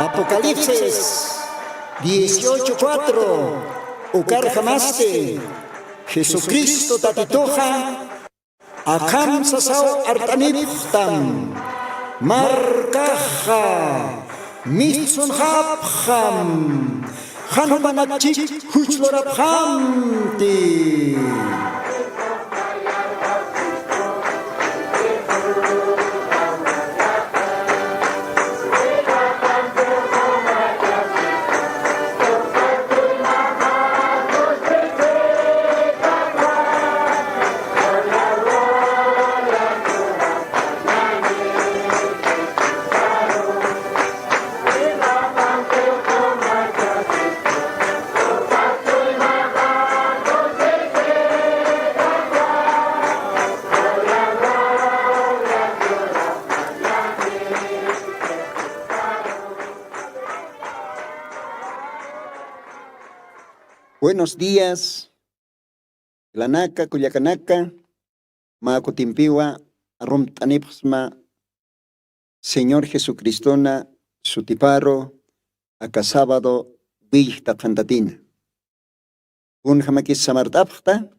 Apocalipsis 18:4. Ukar jamaste. Jesucristo tatitoja. Akam sasaw artaniptam. Markaja. Mitsun hapjam. Hanumanachik huchlorabhamti. Buenos días, Lanaka, Cuyacanaka, Macutimpiwa, Arrumtanipsma, Señor Jesucristona, Sutiparo, acá sábado, Villta Fantatina. Un jamakis samartapta,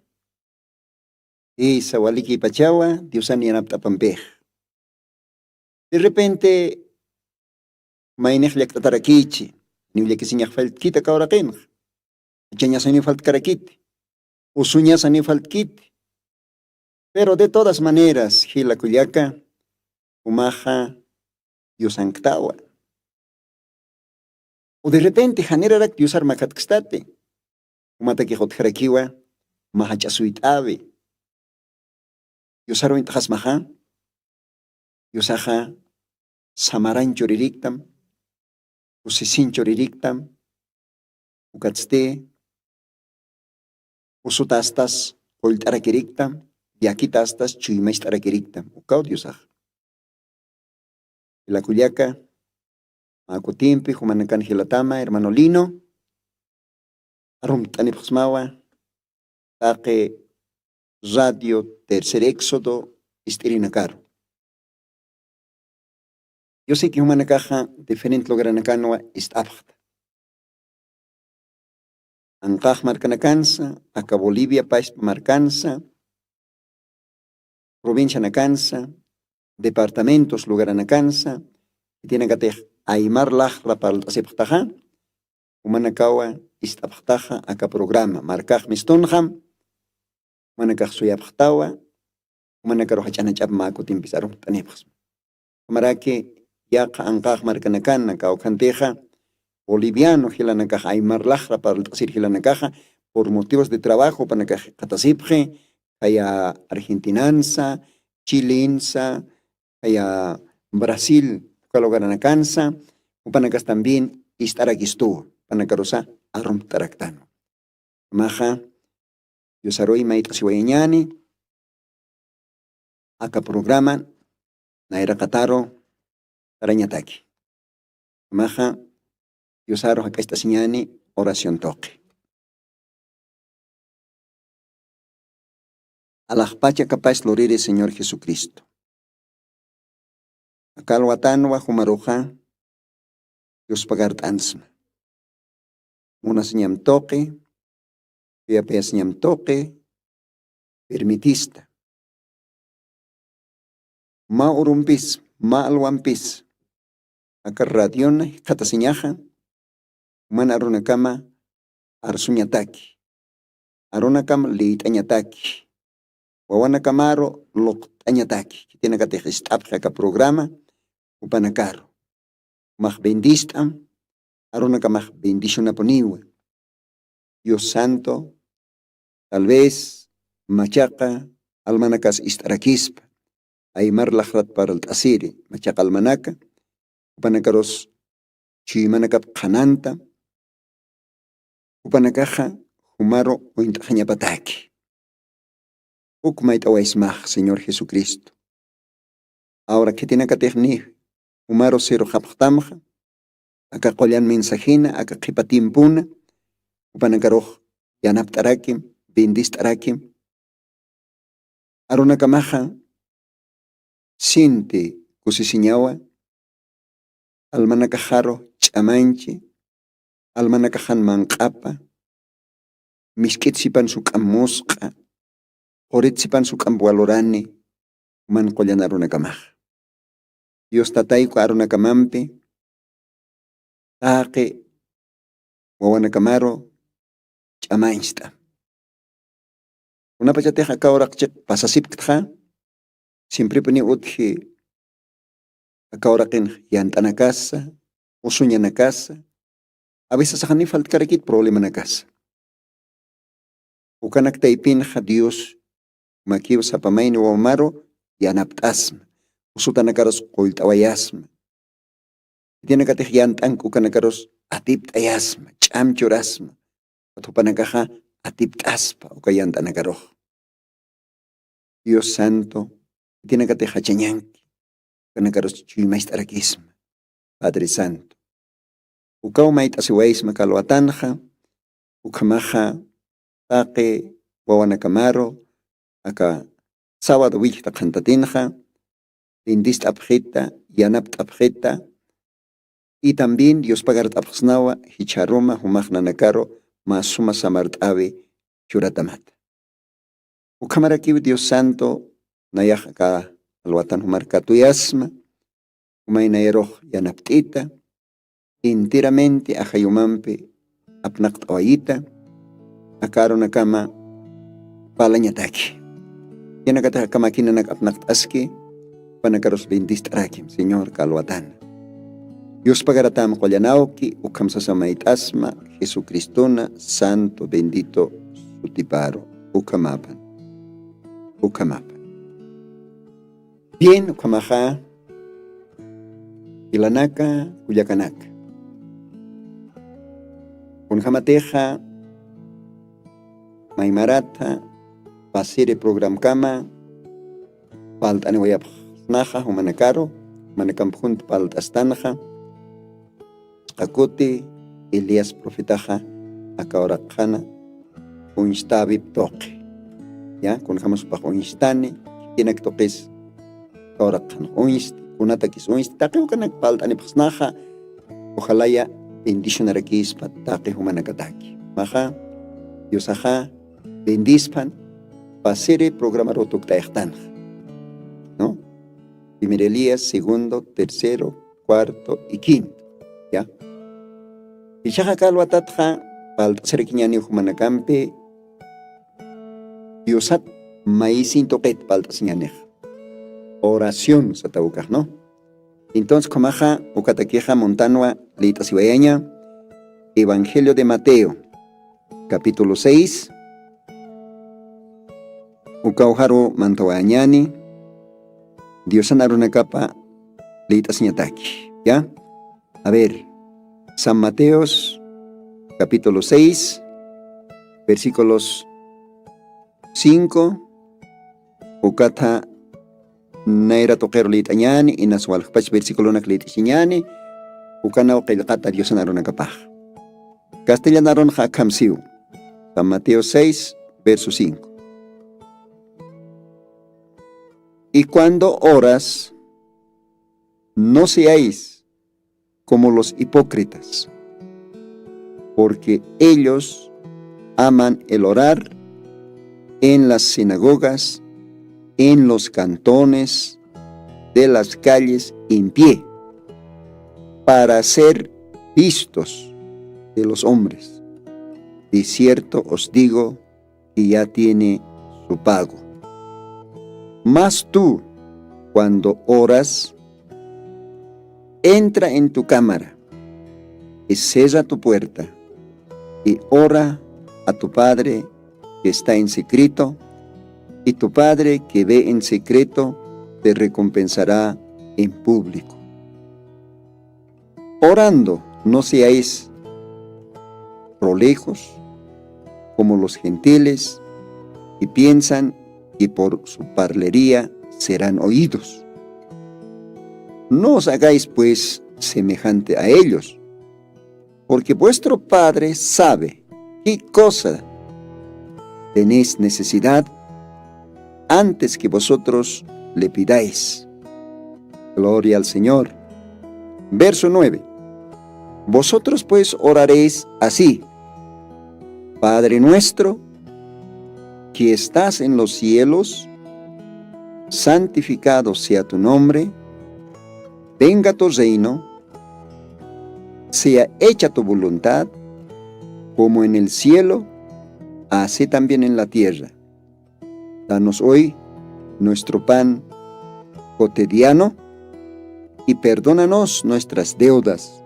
y Sawaliki Pachawa, Diosani Anaptapampej. De repente, Mainej Yaktarakichi, Niblekisiñak Faltkita Kaurakenj. Chañas ni falt karakit, usuñas ni falt kit. Pero de todas maneras, Gila Cuyaca, Umaja, Yusanctawa. O de repente, Janerarak Yusar Macatstate, Umataki Hotjarakiwa, Mahachasuit Ave. Yusaro Intajas Maha, Yusaja, Samaran Choririctam, Usisin Choririctam, Ucatste. Usutastas, Poltaraquirictam, Yaquitastas, Chuimaistaraquirictam, Ucaudiusaj. La Cuyaca, Macutimpi, Humanacan Gilatama, hermano Lino, Arumtanipsmawa, Taque, Radio, Tercer Éxodo, Istirinacaro. Yo sé que Humanacaja, diferente logranacanoa, Istabjta. Ancaj marcanacansa, acá Bolivia, país marcansa, provincia nacansa, departamentos lugar nacansa, y tiene que tener Aymar Lajra para el Taseptaja, Humanacawa, Istabtaja, acá programa, Marcaj Mistonjam, Humanacaj Suyabtawa, Humanacaro Hachanachab Maco Timpizarum Tanepos. Humaraque, Yaca Ancaj marcanacan, acá Ocanteja, boliviano, Gilanakaja, Aymar Lajra para el Tasir Gilanakaja, por motivos de trabajo, para que Catasipje, haya Argentinanza, Chilensa, haya Brasil, Caloganacanza, Upanacas también, Istaraquistu, Panacarosa, Arum Taractano. Maja, Yosaroi Maita Siwayañani, acá programa, Naira Cataro, Tarañataki. Maja, Yosaro acá esta señani, oración toque. Alajpacha capaz lorire Señor Jesucristo. Acá lo atanwa humaroja, Dios pagar tansma. Una señam toque, pia señam toque, permitista. Ma urumpis, ma alwampis. Acá radiona, kata señaja. Man aruna kama arsuñataki. Aruna kama liitañataki. Wawana kamaro loktañataki. Tiene que tener este programa. Upanacaro. Maj bendistam. Aruna kama bendición aponiwe. Dios santo. Tal vez machaca almanacas istaraquispa. Aymar lajrat para el tasiri. Machaca almanaca. Upanacaros chimanacap kananta. Upanacaja, Humaro o Intajañapataki. Ukmaita Waismaj, Señor Jesucristo. Ahora, ¿qué tiene que tener? Humaro cero japtamja, acá collan mensajina, acá kipatimpuna, Upanacaroj, Yanaptarakim, Bindistarakim. Arunakamaja, Sinti, Kusisiñawa, almanakajaro ch'amanchi, almanakajan manqapa, mishk'itsipan suk'amusqa, qoritsipan suk'ampualorani, man qollanarunakamaj. Dios tatayku arunakamampi, taqi wawanakamaro ch'amanchta. Unapachateja kawraqchiq pasasipktja, siempripuni utji akawraqin llant'anakasa, usuñanakasa, a veces ajani faltkarakit problema nakasa. Ukanaktaypinja Dios makiw sapamayni wawamaro yanapt'asma, usutanakaros qollt'awayasma. Tianakatij llant'anku ukanakaros atipt'ayasma, ch'amchurasma, atupanakaja atipt'aspa uka llant'anakaroj. Dios Santo, tianakatij hachañanki, ukanakaros chuymayst'arakisma, Padre Santo. Ukaw mayt'asiwaysma kalwatanja, ukamaja taqi wawanakamaro, aka sábado wikta qhantatinja, lindist'apjita, yanapt'apjita, y también Dios pagar tapsnawa hicharoma humajnanakaro masuma samart'avi churatamata. Ukamarakiw Dios Santo nayaj aka alwatan humarkatuyasma, umaynayaroj yanapt'ita, enteramente ajayumampi apnaqt'awayita, akaronakama palañataki. Yanakata kamakinak apnaqt'aski, panakaros bendist'arakim, Señor kalwatana. Dios pagaratam qollanawki, ukamsasamayt'asma, Jesucristona, Santo, bendito, sutiparo, ukamapan. Ukamapan. Bien, ukamaja, ilanaka, kuyakanaka. Unjamateja, Maimarata, pasire program kama, paltani wayapnaja, humanakaro, manakampjunt paltastanja, Akuti, Elías profetaja, akaorakjana, unstabib toque. Ya, con jamás bajo instane, tiene que toques, akaorakjana, unst, unatakis unst, taque ukanak paltani pasnaja, ojalá ya bendición arakis patake humanakataki. Maja, Diosaja, bendispan, pasere programa rotuktaechtanja. ¿No? Primer Elías, segundo, tercero, cuarto y quinto. ¿Ya? Y Shajakalwatatja, paltaserequiñani humanakampe, Diosat maisin toquet paltasiñanej. Oración sataucaj, ¿no? Entonces, comaja, ukataqueja montanua, leitasiwayaña, Evangelio de Mateo, capítulo 6, Ukauharu mantawañani, Diosanarunakapa, leitasiñataki, ¿ya? A ver, San Mateos, capítulo 6, versículos 5, Ukata Naira toquero litañani, y Naswalpach versículo una clitiñani, Ukana Okelkata Diosanarunakapa. Castellanaron Hakamsiu, San Mateo 6, verso 5. Y cuando oras, no seáis como los hipócritas, porque ellos aman el orar en las sinagogas, en los cantones de las calles en pie, para ser vistos de los hombres. De cierto os digo que ya tiene su pago. Mas tú, cuando oras, entra en tu cámara y cierra tu puerta y ora a tu Padre que está en secreto, y tu Padre que ve en secreto te recompensará en público. Orando, no seáis prolejos como los gentiles que piensan que por su parlería serán oídos. No os hagáis pues semejante a ellos, porque vuestro Padre sabe qué cosa tenéis necesidad antes que vosotros le pidáis. Gloria al Señor. Verso 9. Vosotros pues oraréis así: Padre nuestro, que estás en los cielos, santificado sea tu nombre, venga tu reino, sea hecha tu voluntad, como en el cielo, así también en la tierra. Danos hoy nuestro pan cotidiano y perdónanos nuestras deudas,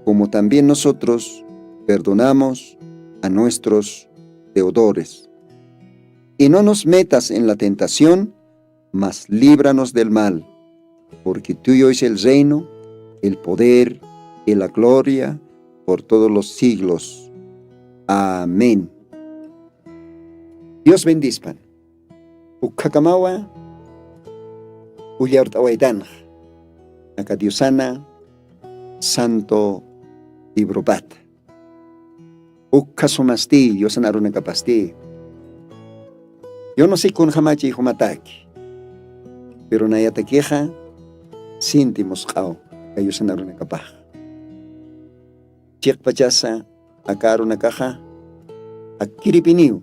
como también nosotros perdonamos a nuestros deudores. Y no nos metas en la tentación, mas líbranos del mal, porque tuyo es el reino, el poder y la gloria por todos los siglos. Amén. Dios bendizpan. Ukakamawa, Uyaurtawaitan, Acadiosana, Santo Ibrobat. Ukasumasti, Dios anaruna capasti. Yo no sé con jamachi humataki, pero nayata queja, sintimos kao, Dios anaruna capaj. Chik pachasa, akaruna caja, akiripiniu,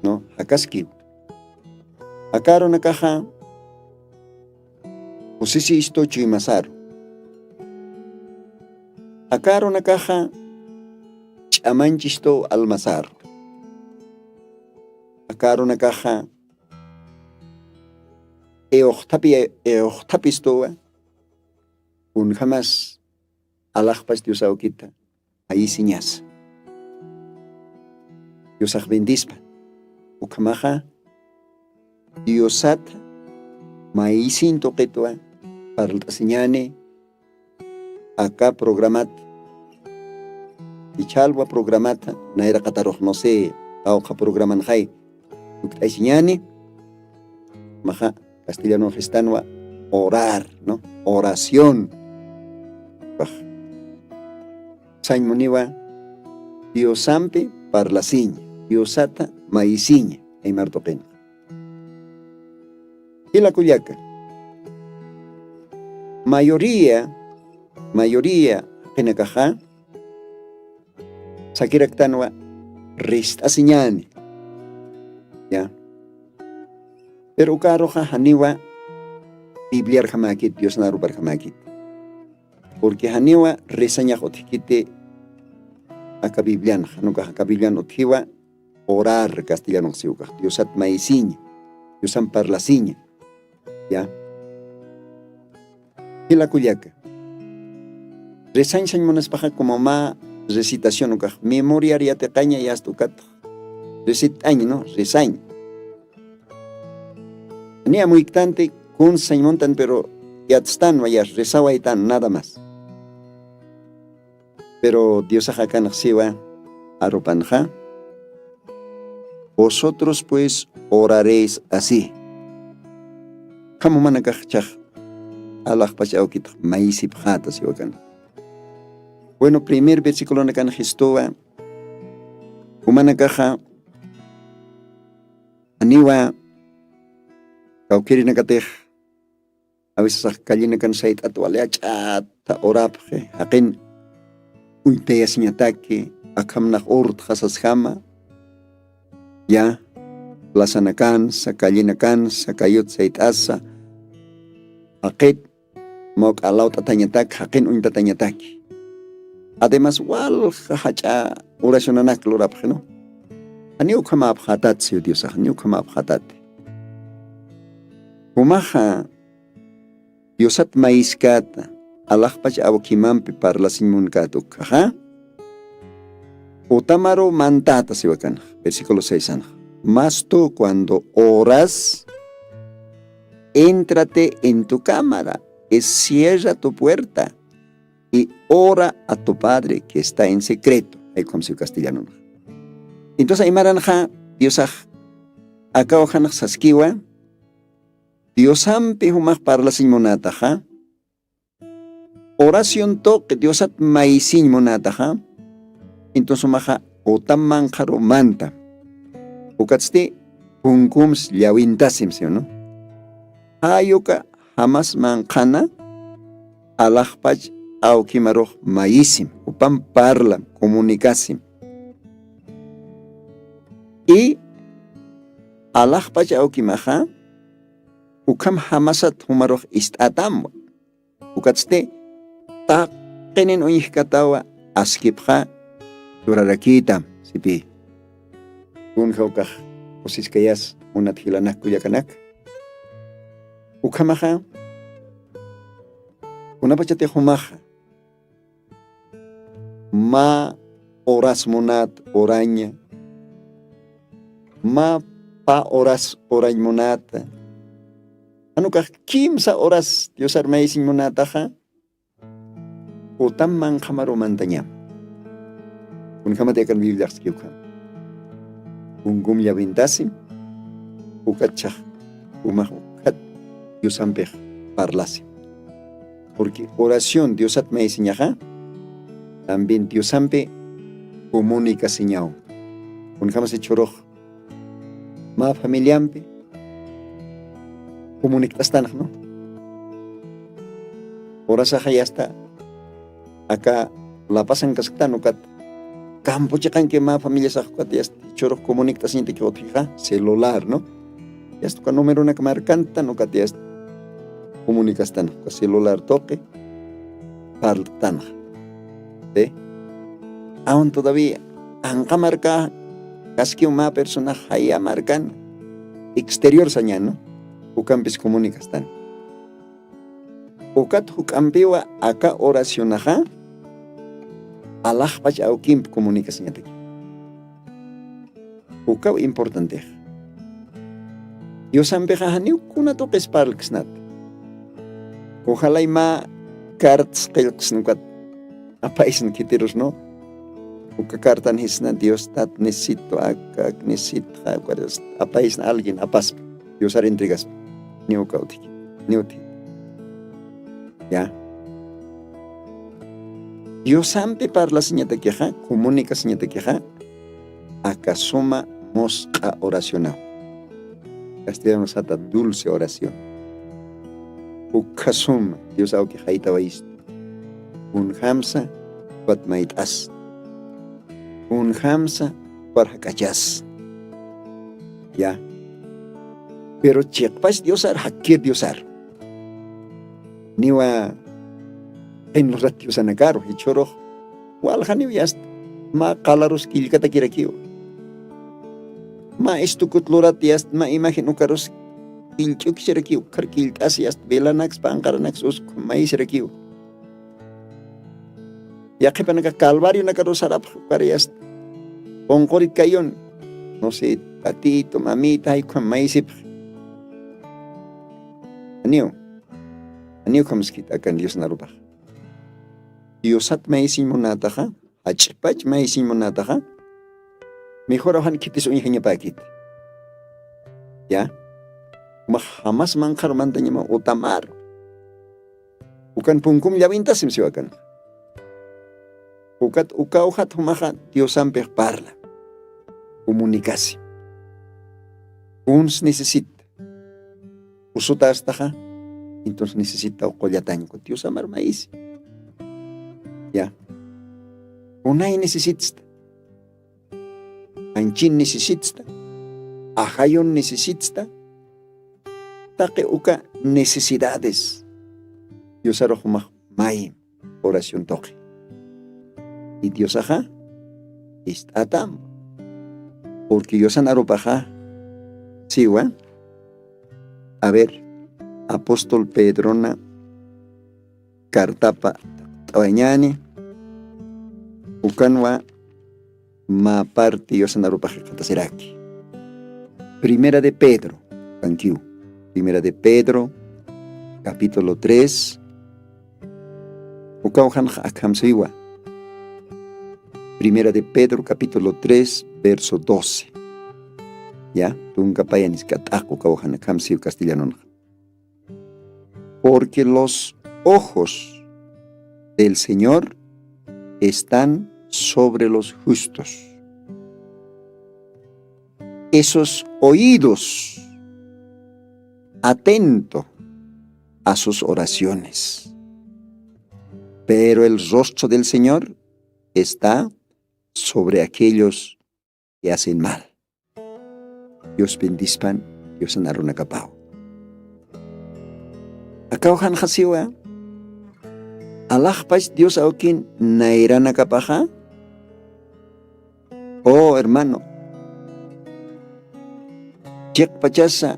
no, akaskiu. Akaruna caja, usisi isto chuimasaru. Akaruna caja, chamanchisto almasaru. Akaruna caja, eochtapistoa, un jamás alajpas diosauquita, ahí siñas. Diosaj bendispa, ukamaja, Diosat, maisin toquetua, parlasiñane, acá programat, ichalwa programata, naira kataroj no sé, auja programan jai, uktaisiñane, maja, castellano gestanwa, orar, ¿no? Oración. Saimoniwa, Diosampe, parlasiña, Diosata, maisiña, Aymar toquen. Y la cuyaca. Mayoría, penacajá, sakiraktanwa, ristasiñani. Ya. Pero ukaroja haniwa, bibliar jamakit, Dios narubar jamakit. Porque haniwa resaña jotikite, acá bibliana, acá bibliano tiwa, orar castellano siuka, Diosat maisiña, Diosan parlasiña. Ya. Y la cuyaca. Resañ monaspaja como ma recitación uka. Memoria te caña y hasta ukat. Recitañ, ¿no? Resañ. Tenía muy tante con sañ montan, pero ya están vayas, rezawa y tan, nada más. Pero Dios ajá siwa aropanja. Vosotros pues oraréis así. Kamu manakachach Allah pachauquita maisip jata siwakan. Bueno, primer versículo nakan Gestoa. Humanakaja aniwa kaukiri nakatej. A veces kallina kan sait atwalea chata orapje hakin uiteya siñatake akamnak urt jasas jama. Ya lasanakan sakallinakan sakayut sait asa akit mok alaw tatanyatak hakin un tatanyatak. Además wal hacha oración anak lorap no. Aniu kama abhatat si Dios aniu kama abhatat. Kumaha Diosat maiskat Allah pach awokimampi parlasimun katuk ha. Utamaro mantata si wakan versículo 6 ana. Mas tú cuando oras, éntrate en tu cámara, cierra tu puerta y ora a tu Padre que está en secreto. Ahí como si castellano. Entonces, ahí maranja, Dios acá ojanak saskiwa, Dios ampi humach parla sin monata, oración to que Dios at maisin monata, entonces maja otam manjaro manta. Ukatste punkums llawintasim, ¿no? Ayuka jamás mancana alajpach aukimaroj maisim, upan parlam, comunicasim. Y alajpach aukimaja, ukam hamasat humaroj istatam. Ukatste taqinin uyihkatawa askipja durarakitam, sipi. Unjaukaj osiskayas unat hilanak kuyakanak. Ukamaja, unapachate humaja. Ma horas monat oraña. Ma pa horas orañ monata. Anukaj kimsa horas Dios armaisin monataja. Utam manjamaro mantañam. Unjamate akan biblias kiukam. Ungum ya vintasim. Ukachaj. Umajukat. Dios ampej parlasim. Porque oración Dios atmaisin yaja. También Dios ampe comunica señao. Unjamase choroj. Ma familiampe. Comunicas tanah, ¿no? Ora saja ya está. Acá la pasan casctano kat. Campo checan que ma familia sajukat ya está. Choro comunicas sin te que otrija celular, ¿no? Ya está con número una cámara canta no kat ya está. Comunicas tanah. Con celular toque. Parl tanah. ¿Sí? Aún todavía. Anca marca. Casi una persona haya marcan. Exterior saña, ¿no? Ucampis comunicas tan. Ucat ucampiwa acá oración ajá. Alajpach aukim comunicas ñate. Ucau importante. Dios ampeja ni kuna toques parlksnat. Ojalá y ma carts kelksnukat. Apaisen kitiros no. Uca cartan hisna Dios tat necesito acá necesito apaisen alguien apas. Dios hará entregas. Ni ukauti, ni uti. Ya. Dios ampe parla señata queja, comunica señata queja, acasoma mosca oracional. Castellano sata dulce oración. Ukasuma, Dios au queja itabaist. Un hamsa, wat maitas. Un hamsa, parhakachas. Ya. Pero chekpas Diosar, hakir Diosar. Niwa en los ratios anacaro, y choro, walhani yast, ma kalaros kilkata kirakio. Ma estukutlurat yast, ma imagen ukaros kilchuk sirakio, karkiltas yast, velanax, pankaranax, usk, ma isirakio. Yakepanaka calvario nakaros arap, kariast, onkorit kayon, no sé, tatito, mamita, y con maisip. Aniu kamskit akan Dios narubah. Diosat maisin monataja, achpach maisin monataja. Mejor ahan kitis uñihnya pakit. Ya. Jamás manjar mantanya ma utamar. Bukan pungkum ya vintasim siwakan. Ukat ukauhat humaha Dios ampeh parla. Comunicación. Uns necesita. Usuta hasta entonces necesita ocollataño con Dios amar maíz. Ya. Unai necesita. Anchin necesita. Ajayon necesita. Taque uka necesidades. Dios arrojumah mai oración toque. Y Dios ajá. Istatam. Porque Dios anaropaja. Sí, ¿wa? A ver, apóstol Pedrona, cartapa tawañani, ucanwa, ma parte Dios anarupaje kataseraki. Primera de Pedro, thank you. Primera de Pedro, capítulo 3, ucaujan akamsiwa. Primera de Pedro, capítulo 3, verso 12. Ya, tunga payanis kataku kauhana kamsiu castellano. Porque los ojos del Señor están sobre los justos. Esos oídos atentos a sus oraciones. pero el rostro del Señor está sobre aquellos que hacen mal. Dios bendispan, Dios anaruna kapao. Akauhan hasiwa, alajpas Dios aukin nairana kapaja. Oh hermano, Jek pachasa,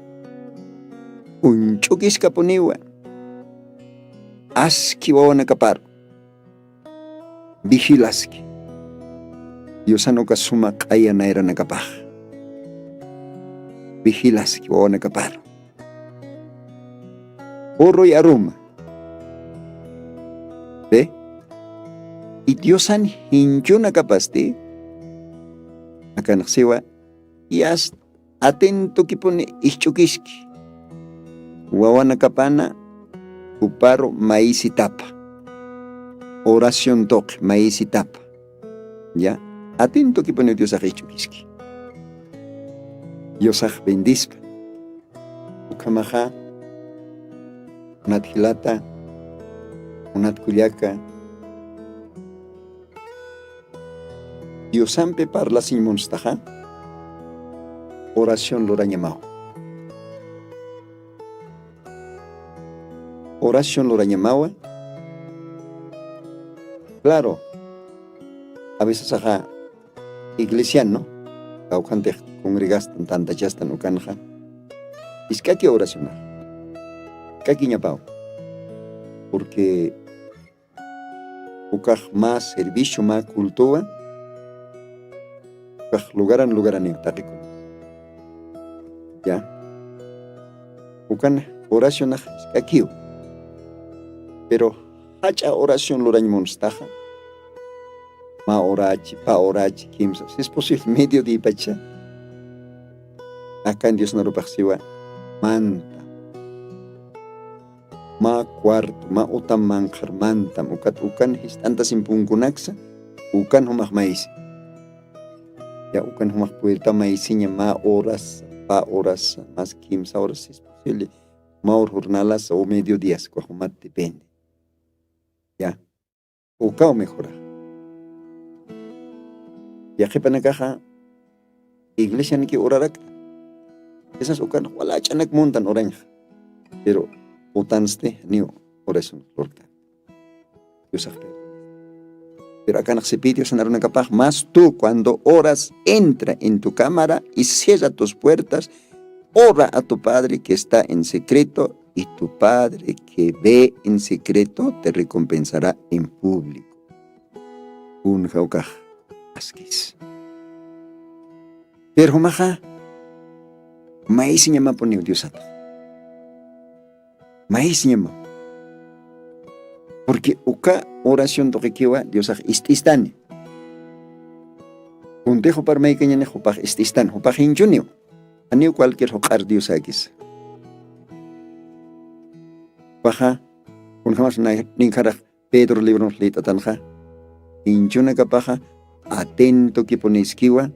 unchukis kapuniwa, aski wawana kapar, vigilaski. Dios ano kasuma kaya nairana kapaja. Vigilaski wawana kapar. Oro y aroma. ¿Ve? Y Dios han hinchuna capasti. Acá naxiwa. Y as atento que pone ichukiski. Wawana kapana. Uparo maíz y tapa. Oración toque, maíz y tapa. ¿Ya? Atento que pone Dios a ichukiski. Dios a bendispa. Ukamaha. Unat hilata, unat kuliaka. Diosampe parla sin monstaja. Oración lo llamado. Oración lo llamaba. Claro, a veces ajá, iglesiano, caucante congregastan tanta chasta no canja. Es que hay que oracionar. Caquiña pau, porque ukaj más servicio, más cultura, ukaj lugaran taquico. Ya, ukan oración aquí, pero hacha oración lo daño monstaja, ma orachi, pa orachi, kimsa, si es posible medio de pacha, acá en Dios no lo pasiva, manta. Ma cuarto, ma utam manjar mantam, ukan histanta sin punkunaksa, ukan humak maíz. Ya ukan humak puerta maíziña ma horas, pa horas, más 15 horas si es posible, ma jornadas o mediodías, cuajumat depende. Ya, uka o mejora. Ya que panakaja, iglesia ni que orarakta. Esas ukan wala chanak montan oranja, pero utanste ni oración lorta. Dios sabe. Pero acá no se pide una capaz más tú cuando oras entra en tu cámara y cierra tus puertas, ora a tu Padre que está en secreto y tu Padre que ve en secreto te recompensará en público. Un jaukaj asquis. Pero maja maíz llama ponió Dios a maíz llama. Porque uka oración to kiwa Dios ististani. Untejo par mai kanya hopaj ististan, hopaj injunio. Aniu cualquier hocar Dios akis. Baja, un jamás ninkara Pedro libro lita tanja. Injuna kapaja, atento que pones kiwa,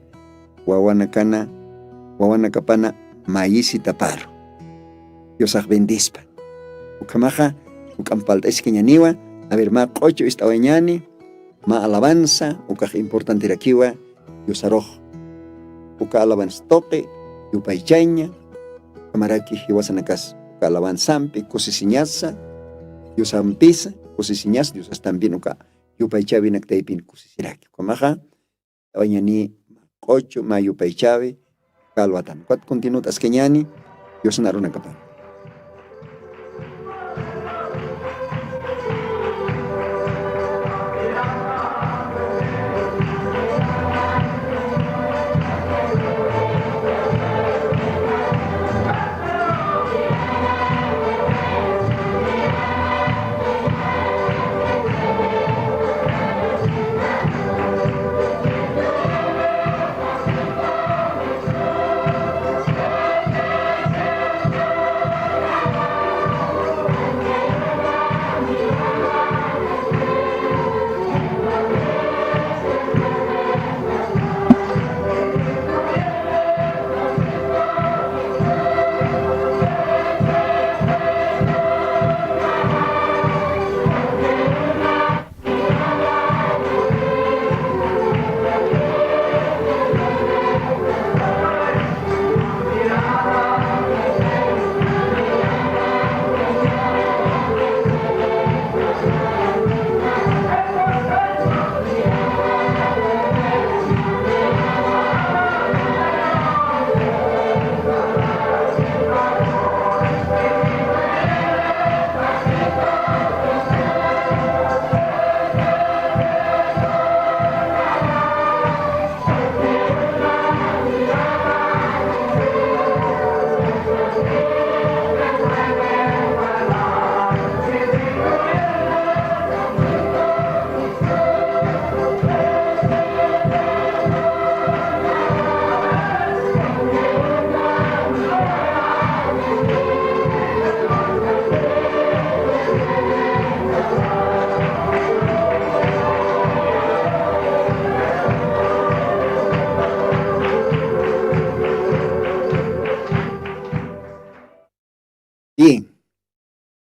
wawana kapana, maíz y taparo. Dios bendispa. Ukamaja, ukampalta es keñaniwa, a ver, ma cocho esta wañani, ma alabanza, ukaj importante rakiwa, Dios aroj. Uka alabanza toque, yupaychaña, kamaraki hiwasanakas, uka alabanzampi, kusisiñasa, Dios ampisa, kusisiñas, Dios también uka, yupaychavi naktaipin kusisiraki. Ukamaja, wañani, cocho, ma yupaychavi, kalwatan. Kuat continuas keñani, Dios naruna kapana.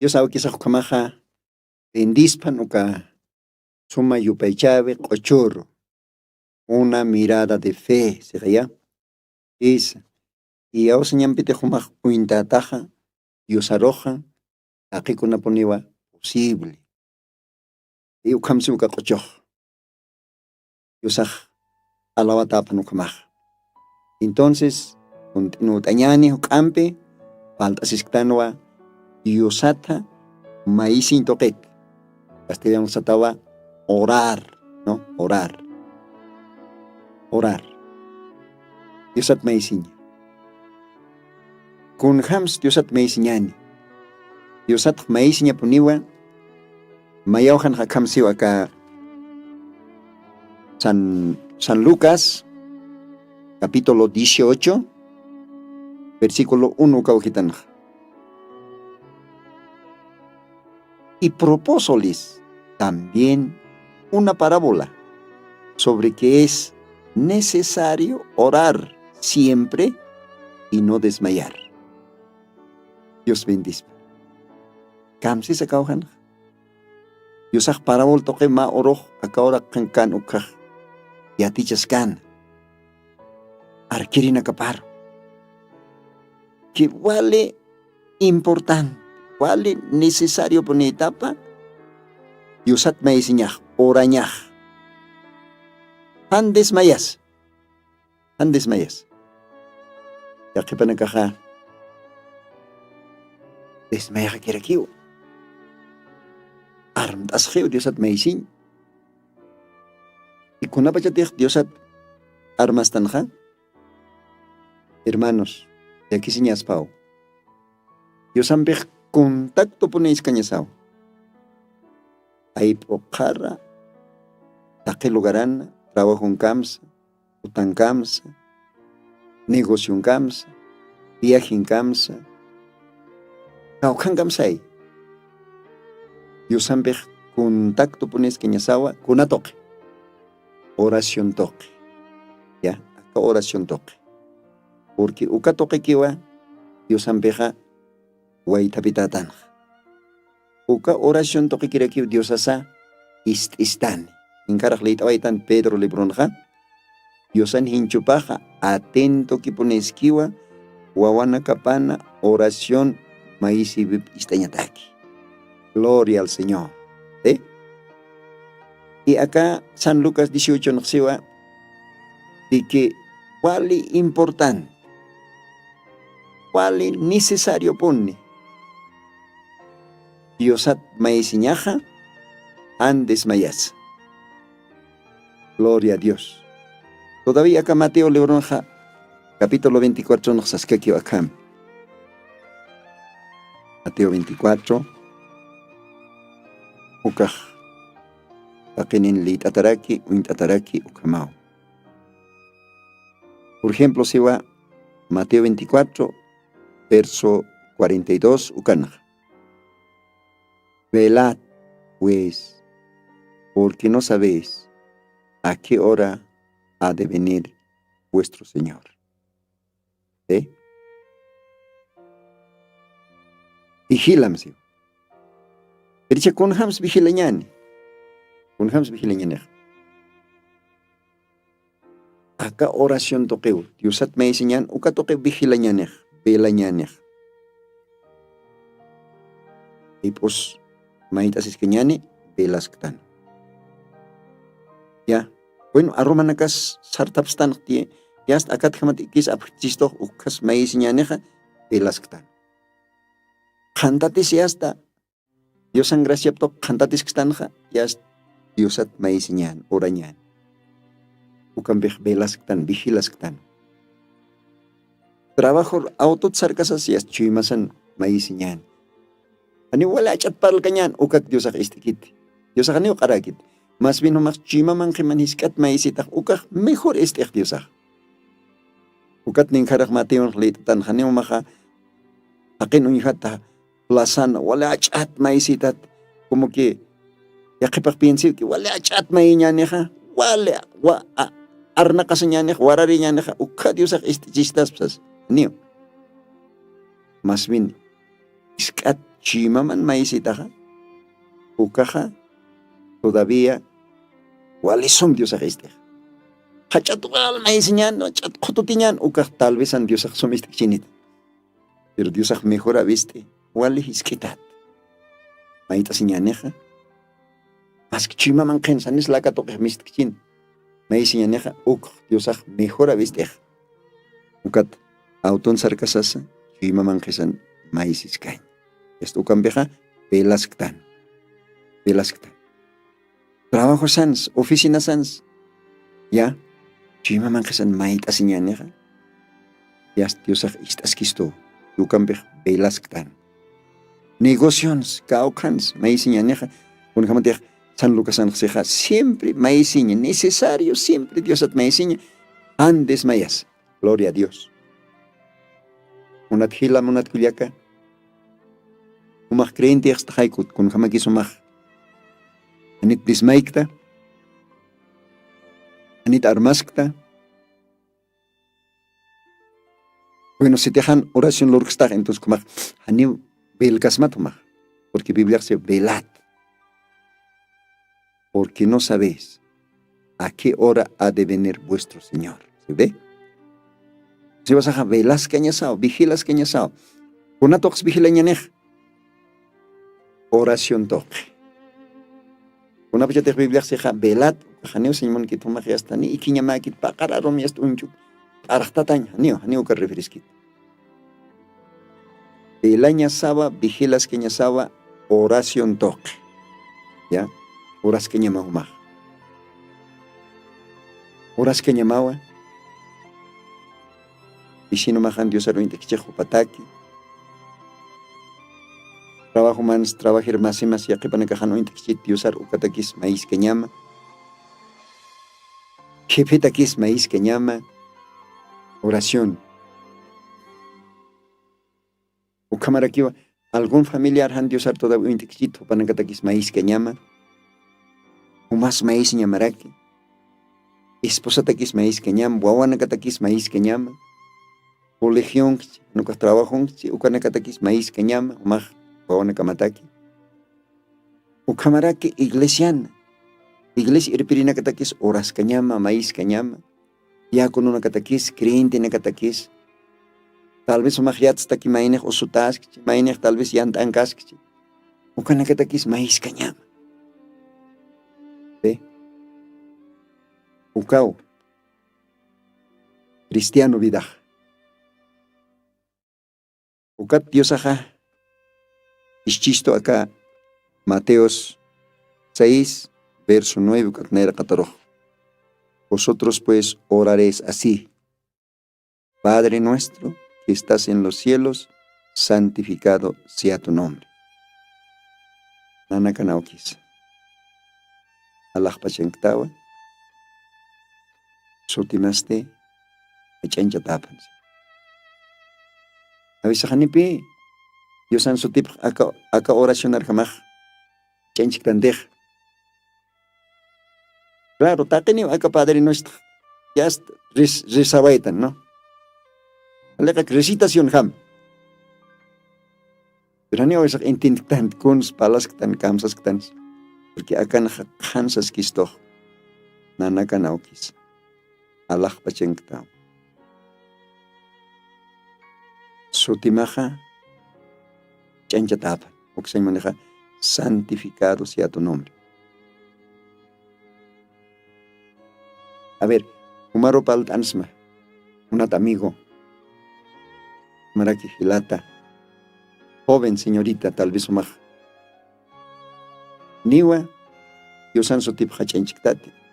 Dios sabe que esa kamaja bendispan uka suma yupaychave qochurro. Una mirada de fe, ¿sería? Es, y ahora señampite humaj uintataja, Dios arroja, aquí con una poniva posible. Y ukamsi uka qochoh, Dios alawatapan ukamaj. Entonces, continúa tañani ukampe, falta sisktanwa, Diosata, maisin toquet. Castellano satawa, orar, ¿no? Orar. Diosat maisin. Kun hams Diosat maisinyani. Diosat maisinya puniwa, mayauhan hakamsiwa ka San Lucas, capítulo 18, versículo 1 caujitanj. Y propósoles también una parábola sobre que es necesario orar siempre y no desmayar. Dios bendice. Kamsi sa kauhan. Dios parábol toque ma oroh akaora kankan ukah. Yatichas kan. Arkiri nakaparo. Que vale importante, vale necesario poner etapa. Diosat maisinyah, oranyah. Han desmayas. Ya que panakaja. Desmayah kira kiyo. Arm taskheo Diosat maisin. Y con Diosat armas tanja. Hermanos, de aquí señas pau. Dios ambej contacto ponéis cañasao. Ahí pocara, taque lugarana, trabajo en camsa, utan camsa, negocio en camsa, viaje en camsa. Kaukan camsai. Dios ambej contacto ponéis cañasao con a toque. Oración toque. Ya, acá oración toque. Porque uka toque kiwa, Dios ambeja guaitapitatan. Uka oración toque kira kiwa Dios asa istan. Inkarak leit awaitan Pedro libronja. Dios an hinchupaja atento ki pones kiwa wawana kapana oración maisibib istañataki. Gloria al Señor. ¿Eh? Y acá San Lucas 18 nos lleva de que cuál es importante, cuál es necesario pone. Diosat maisiñaja an desmayas. Gloria a Dios. Todavía acá Mateo Lebronja, capítulo 24 nos asquequi acá. Mateo 24. Ukaj. Pakenin lit ataraki, uint ataraki, ukamao. Por ejemplo, se va Mateo 24, verso 42, ukana. Velad, pues, porque no sabéis a qué hora ha de venir vuestro Señor. ¿Eh? Vigilamse. Pericha con hams vigilañani. Unhams vigilañanej. Acá oración toqueo. Diosat me enseñan, uka toque vigilañanej, velañanej. Y pues, maitas esqueñane, velas ktan. Ya. Bueno, arromanakas sartapstan tie. Ya hasta acá tejamatikis apchisto ukas me enseñaneja, velas ktan. Cantatis ya hasta. Dios san gracia to cantatis kstanja, ya hasta. Diosat maisinyan, oranyan. Ukam velas ktan, vigilas ktan. Trabajo autot sarkasas yas chimasan maisinyan. Ani wala chat paral kanyan, ukat Diosak istikit. Diosak ani ukarakit. Mas bien humak chimaman kimanhiskat maisitak, ukak mejor istik Diosak. Ukat ning karak matiyon litatan, hani umaka akin unyhata plasan, wala chat maisitat, como que yakipak piensil ki wala chat mainyaneja, wala arna kasanyaneja, warari nyaneja, uka Diosak istichistas psas. Niyo. Mas bin iskat chimaman maízitaja, ukaja, todavía, ¿cuáles son Dios este? Hachatual maíziñan, hachatututiñan, ukaj tal vez an Dios somiste chinita. Pero Dios mejora, viste, ¿cuáles es que tal? Maíta siñaneja, más que chimaman kensan es la catoque miste chin. Maíziñaneja, Dios mejora, viste. Ukat, auton sarcasasa, chimaman kensan maízis cañ. Esto cambiaja, velasctan. Trabajo sans, oficina sans. Ya, chimaman kensan maíta siñaneja. Ya, Dios istas kisto. Tu cambiaja, velasctan. Negocios, caucans, maíziñaneja. Unjamateja, San Lucas San José, siempre maíziña, necesario, siempre Dios at maíziña. Andes mayas, gloria a Dios. Unat hilam, unat kuliaka. Umah creyente hasta haikut, con jamakis umah. Anit dismaikta. Anit armaskta. Bueno, si te dejan oración lorkstar, entonces como hani velkasmat umah. Porque Biblia dice velad. Porque no sabéis a qué hora ha de venir vuestro Señor. ¿Se ve? Si vas a velas cañasao, vigilas cañasao. Una tox vigilañanej. Oración toque. Una pecha de Biblia se ja velat, janeo señor que toma hasta ni y quiñama que pacararo mi hasta unchu. Arastatañ, haneo que referisquit. Velaña saba, vigilas cañasaba, oración toque. ¿Ya? Horas que llamawa. Horas que llamawa. Y si no majan Dios arruin de quichejo pataki. Trabajo mans, trabajar más y más, ya que para cajano in quichit Dios ar ukatakis maíz que llama. Que petakis maíz que llama. Oración. Ukamarakiwa, algún familiar han Dios ar toda in quichit para catakis maíz que llama. Umas maíz ñamaraki. Esposa takis maíz que llama. Guawana catakis maíz que llama. Colegión, nunca trabajo, ukana catakis maíz que llama. Umaj, guawana kamataki. Ukamaraki iglesiana. Iglesia irpirina catakis horas que llama, maíz que llama. Ya con una catakis, creyente na catakis. Tal vez umaj yats taki mainej o sutas, mainej tal vez yantan kaskchi. Ukana catakis maíz que llama. Ukao, cristiano vidaj. Ukat Dios aja, ischisto acá, Mateos 6, verso 9, ukatnera kataroj. Vosotros pues oraréis así: Padre nuestro que estás en los cielos, santificado sea tu nombre. Nanakanaukis. Allah pachengtawa. Sotimaste, echancha tapan. A veces hanipi, Dios han sotip acá oracionar jamás, chanchik tandej. Claro, tateni acá Padre nuestro, ya resabaitan, ¿no? Alega recitación ham. Pero ni a veces intentan kuns palas que tan kamsas que tan, porque acá hansas kisto, nanaka naukis. Allah pachengta. Sotimaja, chanchatapa, o que se maneja, santificado sea tu nombre. A ver, Umaro Paltansma, un amigo, Maraki Gilata, joven señorita, tal vez Umaj. Niwa, Yosan Sotip Hachanchiktati.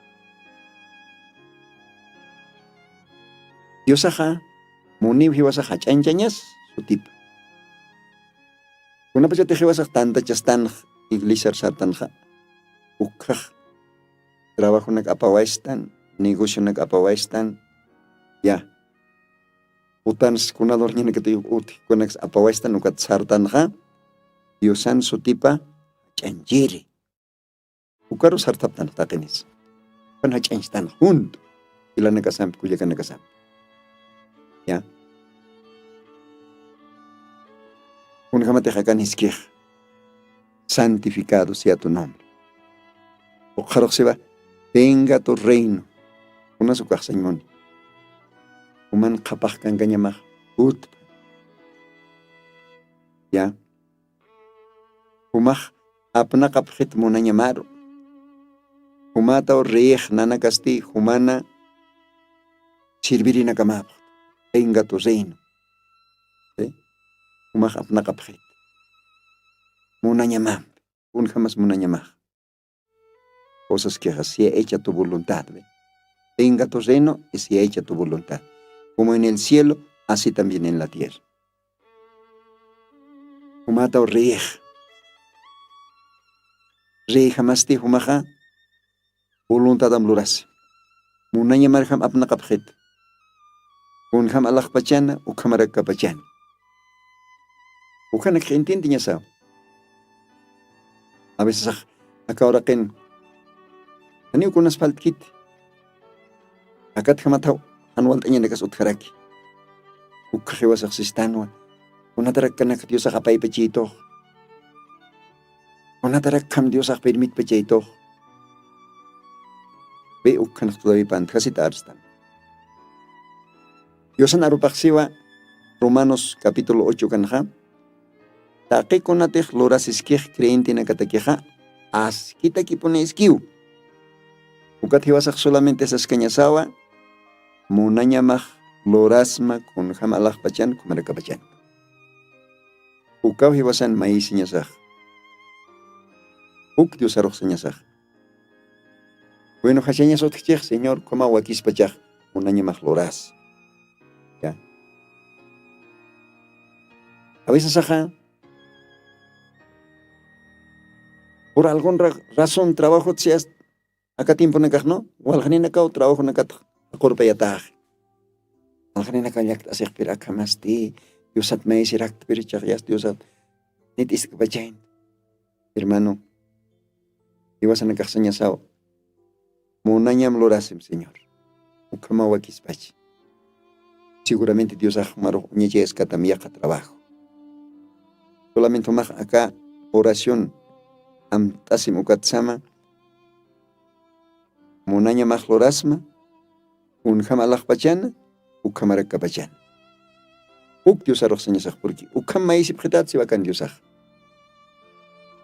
Dios aja, munib hiwasaja chanchañas, su tip. Una pecha te hiwasaj tanta chastan, iglesia sartanja, ukaj, trabajo nak apawaistan, negocio nak apawaistan, ya. Utans kunador nyene que te uti, kunak apawaistan ukat sartanja, Diosan su tipa, chanjiri. Ukaru sartaptan takenis. Kan hachanstan junto, ila nakasam, kuya kan nakasam. Ya. Un jamate hakan iskir, santificado sea tu nombre. Ojalá se va, venga tu reino. Una su cajañón. Human capaz que engañamaj. Ya. Humaj apna kapjet monanyamaro. Humata o reej nana casti, humana sirvirina kamab. Venga tu reino. Humaj apna kapjet. Monanyamam. Un jamás monanyamaj. Cosas que sea hecha tu voluntad. Venga tu reino y sea hecha tu voluntad. Como en el cielo, así también en la tierra. Humata o reej. Reej jamás te humaja. Voluntad amluras. Monanyamar jam apna kapjet. Un jam alaj pachana, u kamarak kapachana. Ukanak entiende ya sao. A veces acá ahora que tenido con asfalt kit. Acá te jamatao, anual taña negas utkaraki. Ukajewas axistanwa. Una tarakkanak Dios akapay pechito. Una tarakkam Dios akpermit pechito. Ve ukanak todavía pan, casi tarstan. Dios anarupaxiwa, Romanos capítulo 8 kanha. Taque conatej loras esquej creyente na kataqueja. As quita que pone esquiu. Ukatiwasak solamente esas cañasawa. Monanyamaj lorasma con jamalaj pachan, kumarakapachan. Ukaw hiwasan maíz ñasaj. Uk Dios arroz ñasaj. Bueno, hachañas otchej, Señor, coma wakis pachaj. Monanyamaj loras. Ya. A veces ajá. Por alguna razón trabajo seas acá tiempo nakaj no, o aljanina acá trabajo nakaj acorpa yataj. Aljanina acá yak asej pira acá más ti, Dios at me sirak pira chagyas Dios at nit is bachain. Hermano, ibas a nakaj sañasao. Monanyam lorasim, Señor. Ukama wakis bach. Seguramente Dios ajmaro ñejes katamiaja trabajo. Solamente más acá oración am tasim ukatsama monanya majlorasma un jamalaj pachana ukamarak pachana uk Dios arroz señasaj porque ukam maíz pretat se va can Diosaj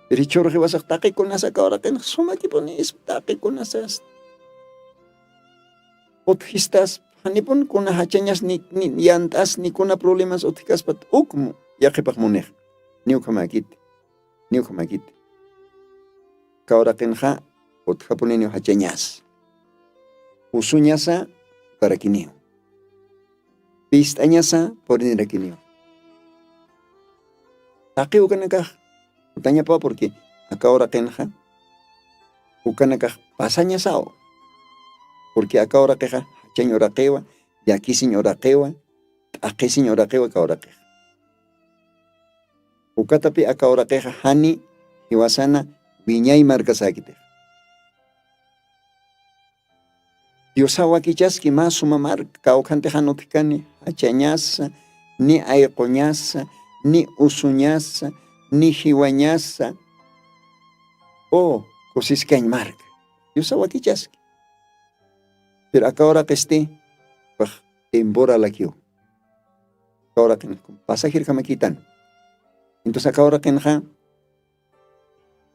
pero chorro que vas a taque con asa ahora que suma que pones taque con asas othistas hanipon con hachañas ni yantas ni con problemas otikas pat ukmu ya que pagmonej ni ukamakit Kaora kenja, otjaponenio hachañas. Usuñasa, para quinio. Pistañasa, por ineraquinio. Aquí ukanakaj, utaña pa porque acá ahora kenja, ukanakaj, pasañasao. Porque acá ahora queja, hachaño raquewa, y aquí señora quewa, aquí señora quewa, acá ahora queja. Ukatapi acá ahora queja, hani, hiwasana, Viñay marcasakite. Diosawa kichaski más suma marca, kaukante hanotikani, hachañasa, ni aicoñasa, ni usuñasa, ni jiwañasa. Oh, cosisca en marca. Diosawa kichaski. Pero acá ahora que esté, pues, embora la kio. Ahora que pasa que me quitan. Entonces acá ahora que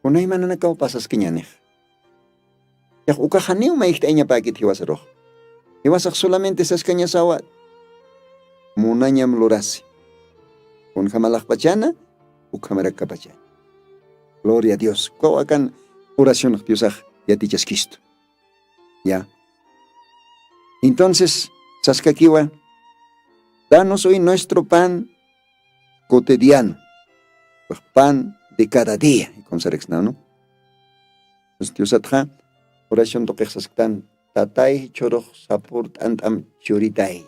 Unay mananakaw pasas kinyanej. Yak ukahaniw maiktaña pakit hiwasaroj. Hiwasak solamente esas cañasawa. Munanyam lorasi. Un jamalaj pachana, ukamarak kapachana. Gloria a Dios. Kawakan oración Diosaj ya tichas Cristo. Ya. Entonces, saskakiwa, danos hoy nuestro pan cotidiano. Pan de cada día, con Sarexna, ¿no? Entonces, Dios atja, oración to quexastan, tatay, choroj, saport, antam, choritay.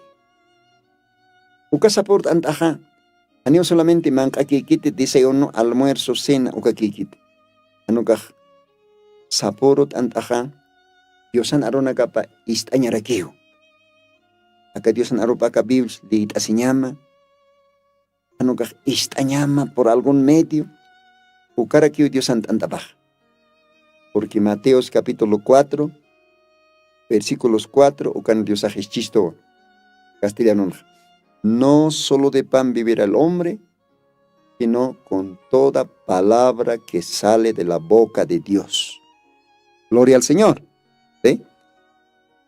Uka saport, antaja, anio solamente manca kikite, desayuno, almuerzo, cena, uka kikite. Anukaj, saporot, antaja, Diosan arona capa, istañaraqueo. Acá Diosan aropaca bibs, lit asiñama, anukaj, istañama por algún medio. Ukarakiu Dios antapaj. Porque Mateos capítulo 4, versículos 4, ukan Dios chisto castellano. No solo de pan vivirá el hombre, sino con toda palabra que sale de la boca de Dios. Gloria al Señor. ¿Sí?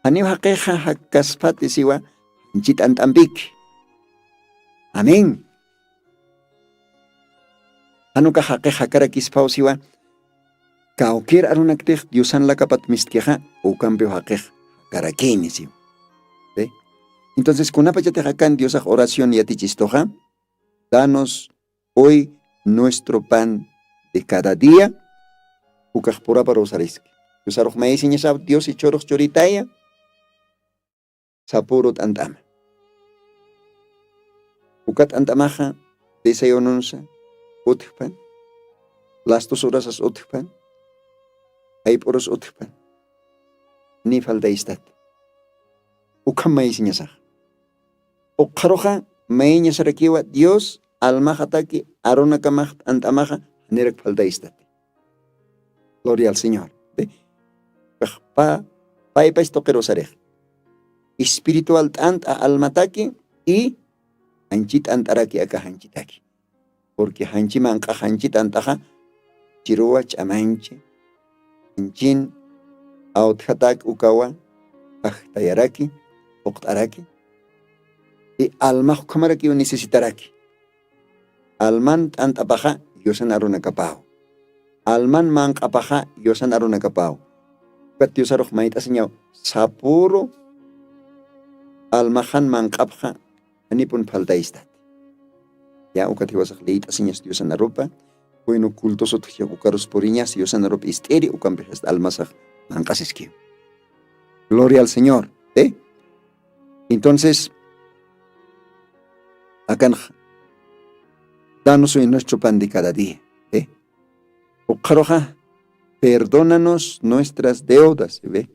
Aniu hakeja hakaspati siwa chit antambik. Amén. Anuka hakeja karakispa siwa Kauker arunaktej Diosan la kapat mistkeja o cambio hakej karakini siwa. ¿Sí? Entonces, kunapa yatejakan Dios oración y atichistoja, danos hoy nuestro pan de cada día. Ukaj pura para usarisk. Usaroj maisinya sab Dios y choroj choritaya. Sapurot antama. Ukat antamaja desayunonsa utikpan. Las 2 horas as utikpan. Hay poros utikpan. Ni falta istat. Ukam maisinya sah. Ukaroja mainya sarakiwa Dios almajataki arona kamaj antamaja nerek falta istat. Gloria al Señor. Pa toquero sarej. Espiritual ant almataki y hanchit antaraki aka hanchitaki. Porque hanchiman ka hanchit antaja chiruwa chamanche hanchin authatak ukawa ahtayaraki oktaraki y alma kamaraki necesitaraki. Alman antapaja yosan aruna kapao. Alman man kapaja yosan aruna kapao. Dios aroj mait aseñao sapuro almahan man kapja anipun falta istat. Ya ukatiwasak leit aseñas Dios anaropa bueno cultos otja ukaros poriñas Dios anarop isteri ukambejas almasaj man kaseski. Gloria al Señor, ¿eh? Entonces acá danos hoy nuestro pan de cada día, ¿eh? Ukaroja perdónanos nuestras deudas, ¿ve?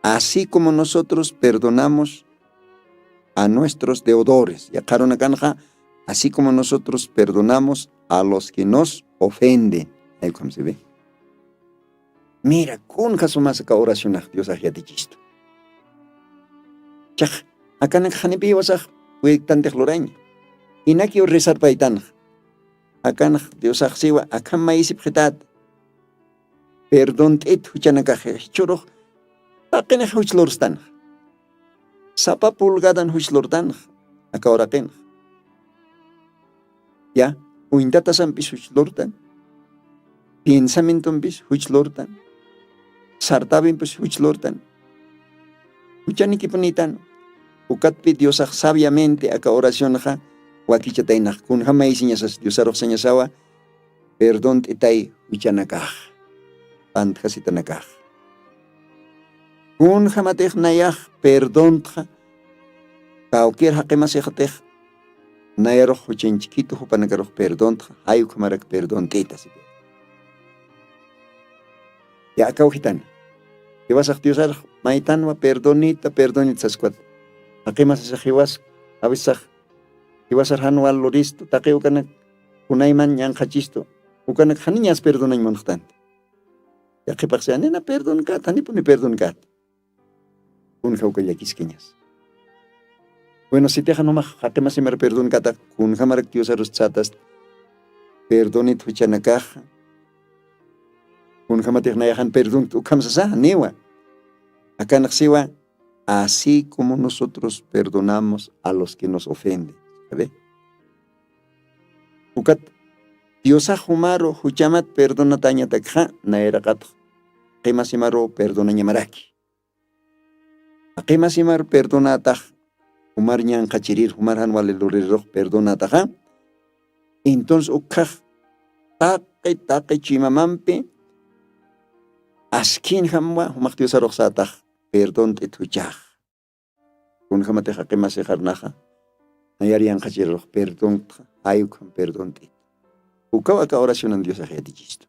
Así como nosotros perdonamos a nuestros deudores. Y acá así como nosotros perdonamos a los que nos ofenden. Ahí como se ve. Mira, con más acá oración a Dios a chisto. Chaj, acá en Janipi vas a fue tan de gloraña. Y no quiero rezar para itán. Acá Dios siwa acá maíz pjetat perdón tet huchanaka choro acá ne huchlorstan sapa pulgadan huchlortan acá ora ken ya uintata sampis huchlortan pensamiento bis huchlortan sartabin pues huchlortan huchaniki ponitan ukatpi Dios sabiamente acá oración ja Wakichatainak kun hamay sinyasas Diosarok sanyasawa perdón itay wichanakah ant kasitanakah kun hamatech nayah perdón tja kaukir hakemasejatej nayaroj huchenchikito hupanakaroh perdón tja hayu kamarak perdón tetas ya kauhitan iwasak Diosarok maitanwa perdonita sasquat hakemasejhiwas avisaj Ibasar hanual loristo, taque ucanak, unaiman yan hachisto, ucanak haniñas perdonan monstante. Ya que pasean, nena perdon cat, hanipuni perdon cat. Un jaucayakisquiñas. Bueno, si te hanoma, jaquemas emer perdon cata, kun hamarak tiosarus chatas, perdonit huchanakaja, kun hamatignayahan perdon, ukamsasa, newa. Acá naxiwa, así como nosotros perdonamos a los que nos ofenden. ¿Ve? Ukat Diosa humaro huchamat perdona taña takha naerakat qimasimaro perdona ñamaraki qimasimar perdona taj humar ñan qachirir humar hanwale luriroj perdona taja entonces ukaj taqi chimamampi askin hamwa humaq Diosa roxataj perdon tituchaj kun hamateja qimasejarnaja Nayarian kachirro, perdón, ayukan perdón. Ukawa acá oración en Dios ajetichisto.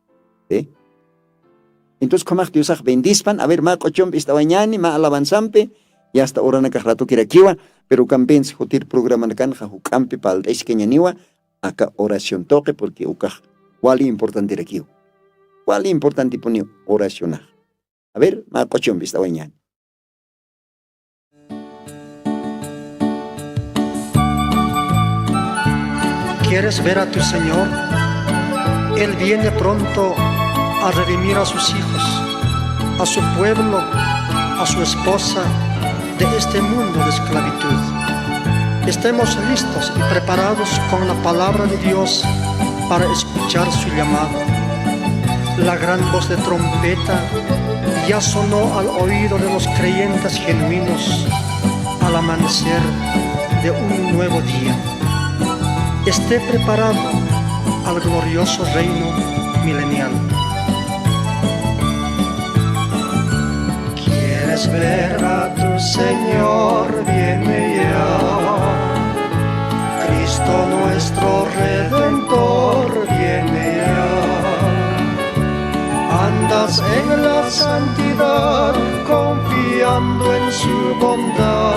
¿Eh? Entonces, como Dios bendispan, a ver, ma cochom esta bañani, ma alabanzampe, y hasta ahora na rato kirakiwa, pero campens hotir programa na kanja, hukampi pal esqueñaniwa, acá oración toque porque uka cuál importante aquí. ¿Cuál importante pone oración? A ver, ma cochón vista mañana. ¿Quieres ver a tu Señor? Él viene pronto a redimir a sus hijos, a su pueblo, a su esposa de este mundo de esclavitud. Estemos listos y preparados con la palabra de Dios para escuchar su llamado. La gran voz de trompeta ya sonó al oído de los creyentes genuinos al amanecer de un nuevo día. Esté preparado al glorioso reino milenial. ¿Quieres ver a tu Señor? Viene ya. Cristo nuestro Redentor viene ya. Andas en la santidad, confiando en su bondad.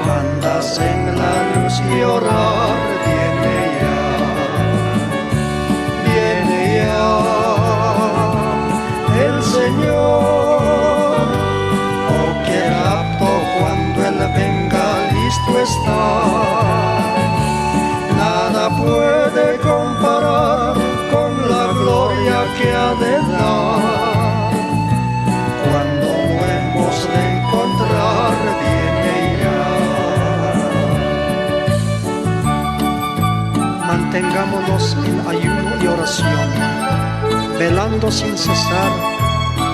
Andas en la luz y orar, viene ya el Señor. Oh, qué rapto cuando Él venga, listo está. Nada puede comparar con la gloria que ha de dar. Cuando lo hemos de encontrar, viene ya. Mantengámonos en ayuno y oración, velando sin cesar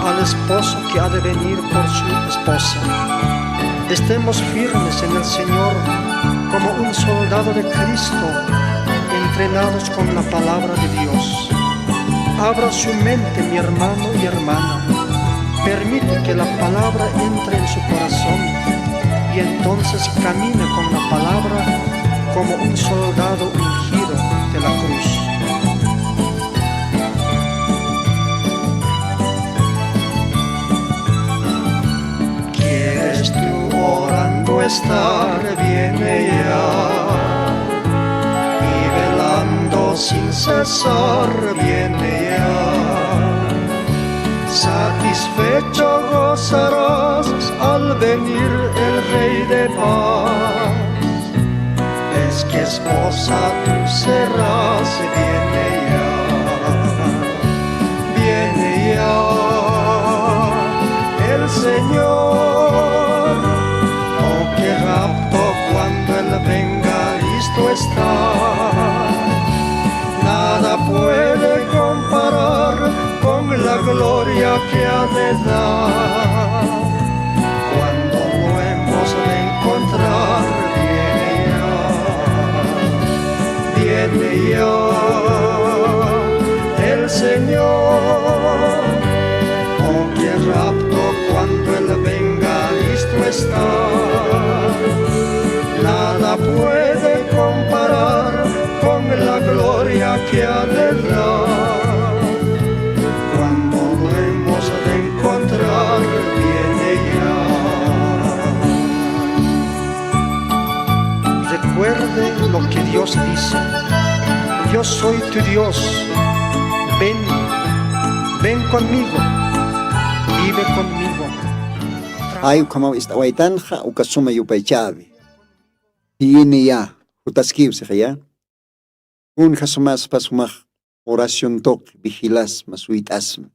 al esposo que ha de venir por su esposa. Estemos firmes en el Señor como un soldado de Cristo, entrenados con la palabra de Dios. Abra su mente, mi hermano y hermana. Permite que la palabra entre en su corazón y entonces camine con la palabra como un soldado ungido de la cruz. ¿Quieres tú orando estar? Viene ya. Y velando sin cesar, viene ya. Satisfecho gozarás al venir el Rey de paz. Es que esposa tú serás, viene ya el Señor. Oh, qué rapto cuando Él venga, listo está. Nada puede comparar con la gloria que ha de dar. Cuando lo hemos de encontrar, viene ya el Señor. Oh, qué rapto cuando Él venga, listo está. Nada puede comparar con la gloria que ha de dar. Cuando lo hemos de encontrar, viene ya. Recuerde lo que Dios dice: yo soy tu Dios, ven conmigo, vive conmigo. Ay, como está waitanja, ukasuma yupaychavi. Viene ya, utaskibse ya. Un jasumas pasumaj, oración tok, vigilas, masuitasm.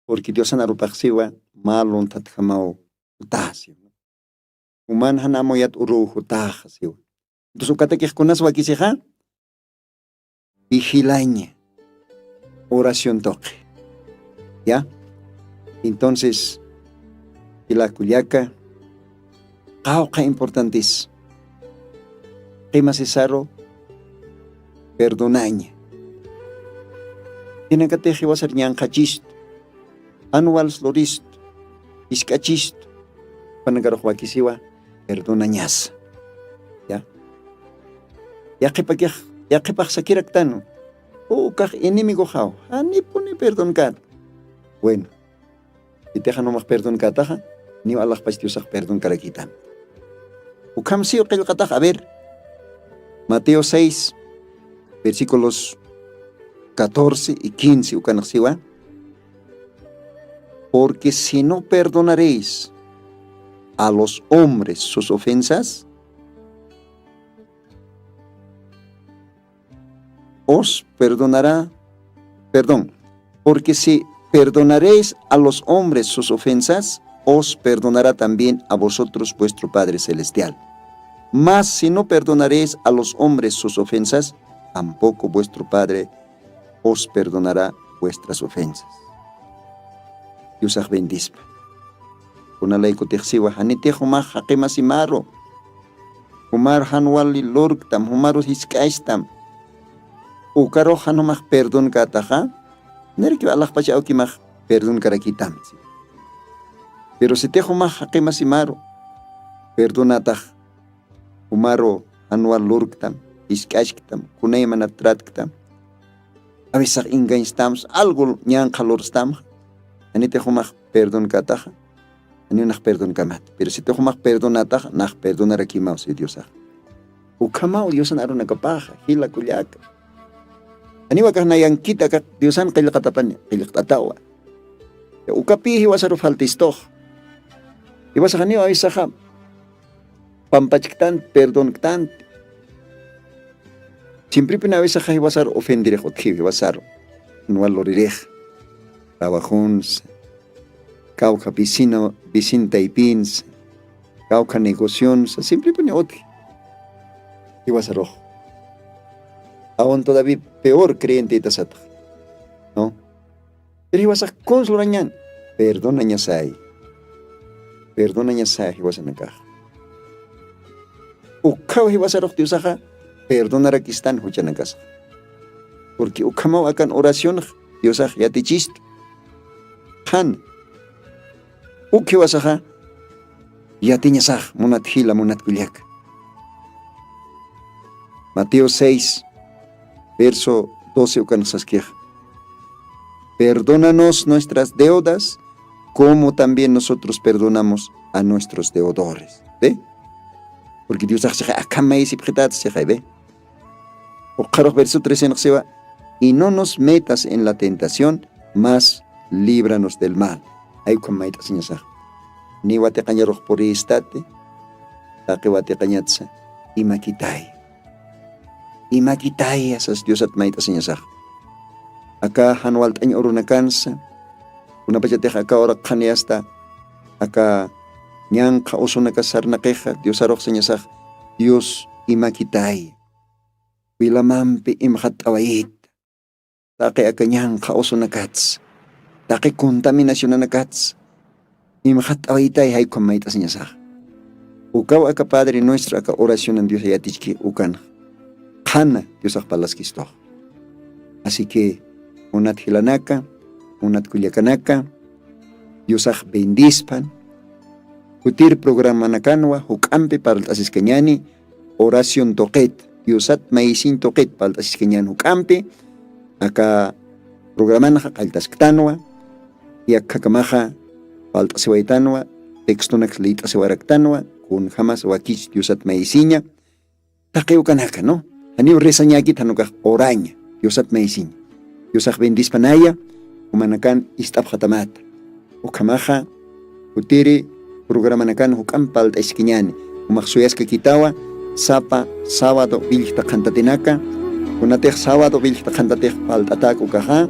Porque Dios anarupaxiwa, malon tatjamao, utasio. Human hanamoyat uru utajasio. Entonces, ukatekej kunas wakiseja, vigilaña, oración toque. ¿Ya? Entonces, la culiaca, cauca importantes. Tema cesaro, perdonaña. Tienen que tejer va a ser ñancachisto, anual floristo, iscachisto, panagarojuaquisiwa, perdonañas. ¿Ya? Ya que pa sakiractano, kaj enemigo jao, ni pone perdón kat. Bueno, si te no más perdón kataja, ni Allah pastiosa perdón karakitan. Ukam si o kataja, a ver, Mateo 6, versículos 14 y 15, ukanaqsiwa. Porque si no perdonaréis a los hombres sus ofensas, os perdonará, porque si perdonaréis a los hombres sus ofensas, os perdonará también a vosotros vuestro Padre Celestial. Mas si no perdonaréis a los hombres sus ofensas, tampoco vuestro Padre os perdonará vuestras ofensas. Dios bendispa. Kuna lay ko tiksiwa hanite humah hakima simaro. Humar hanwali lorgtam, humaro hiskaistam. Ukaro hanumah perdon kataha, nerki Allah pacha ukimah perdon karakitam. Pero si te humah hakima simaro, perdonatah. Humaro hanwal lorgtam, hiskaistam, kunay manatrattam. A veces ingainstams, algo nyan kalorstam. Anite humah perdon kataha. Ani nak perdon kamat. Pero si te humah perdonatah, nak perdonar aquí mau si Dios. Ukamau Diosan aron nakapaha, hila kulyaka. Ani wakah na yang kita kak Diosan kaila katapan, kaila katatawa. Ukapihi wasaro faltistoh. Iwasa kaniyo ay saka pampachiktan, perdon ktan. Siempre pinawisa ka hiwasar ofendireh otkiw hiwasar. Nualorireh. Trabajons. Kauka vicinta y pins. Kauka negocios. Siempre pone otki. Hiwasar ojo. Aún todavía peor creyente itasata. ¿No? Pero hiwasar consulañan. Perdona ñasay. Perdona ñasay hiwasar nakaj. Ukaw hiwasar ojo diusaja. Perdonar aquí están huchanakas. Porque ukamau akan oración Diosaj yatichist. Han. Uki wasaja yatiñasaj munat hila munat kulyak. Mateo 6, verso 12 ukanasasquiaj. Perdónanos nuestras deudas, como también nosotros perdonamos a nuestros deudores. ¿Ve? Porque Dios dice, acá me dice, ¿ve? Verso 13 nos lleva, y no nos metas en la tentación, mas líbranos del mal. Ahí con maita señasa. Ni wate cañaros por estate, taque wate cañatsa, y maquitay. Y maquitay esas diosat maita señasa. Acá hanual taño oruna cansa, una pachateja acá ora caneasta, acá ñanca osuna casar na queja, Dios arroz señasa, Dios y maquitay. Wilamampi imhat await. Take akanyang kaoso na kats. Take kontaminasyon na kats. Imhat awaitay hay kumaitas niya sa. Ukaw aka Padre nuestro aka oración ng Dios ayatichki ukan. Kana Dios ak palas kisto. Así que unat hilanaka, unat kulyakanaka, Dios ak bendispan. Utir programa nakanwa hukampi para asis kanyani oración toket. Diosat maisin toket paltas kenyan hukampi aka programan kaltas ktanwa y aka kamaja paltas waitanwa texto naxlita sewaraktanwa kun jamas wakich diosat maisinya takeu kanaka no ani resanya kita nuka oraña diosat maisin diosat bendispanaya umanakan istab khatamat ukamaja utiri programa nakan hukam paltas kenyan umaksuyas ka kitawa Sapa, sábado, vilta cantatinaka, unatech sábado, vilta cantatech paltataku kaha,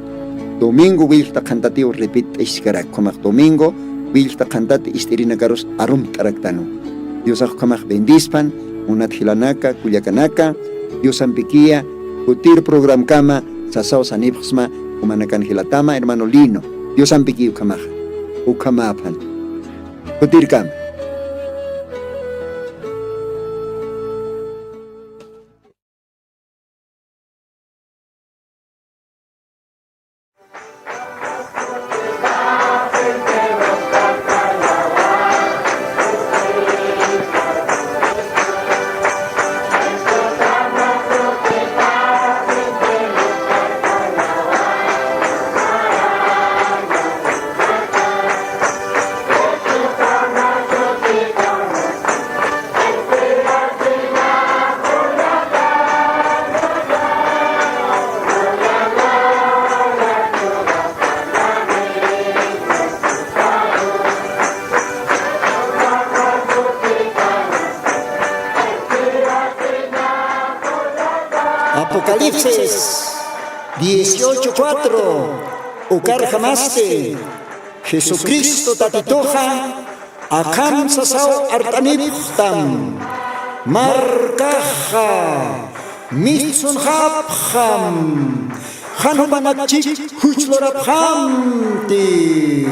domingo, vilta cantatio, repite iskarak, comak domingo, vilta cantate istirinacaros arum taraktano. Dios ajukamach bendispan, unat hilanaka, kuyakanaka, Dios ampiquia, utir program kama, sasao sanipsma, umanakan hilatama, hermano Lino, Dios ampiquia ukamach, ukamapan, utir kama. Apocalipsis 18:4. Ukar jamaste. Jesucristo tatitoja. Akam sasao artaniptam. Markaja. Mitsun hapjam. Hanumanakchik huchlorabhamti.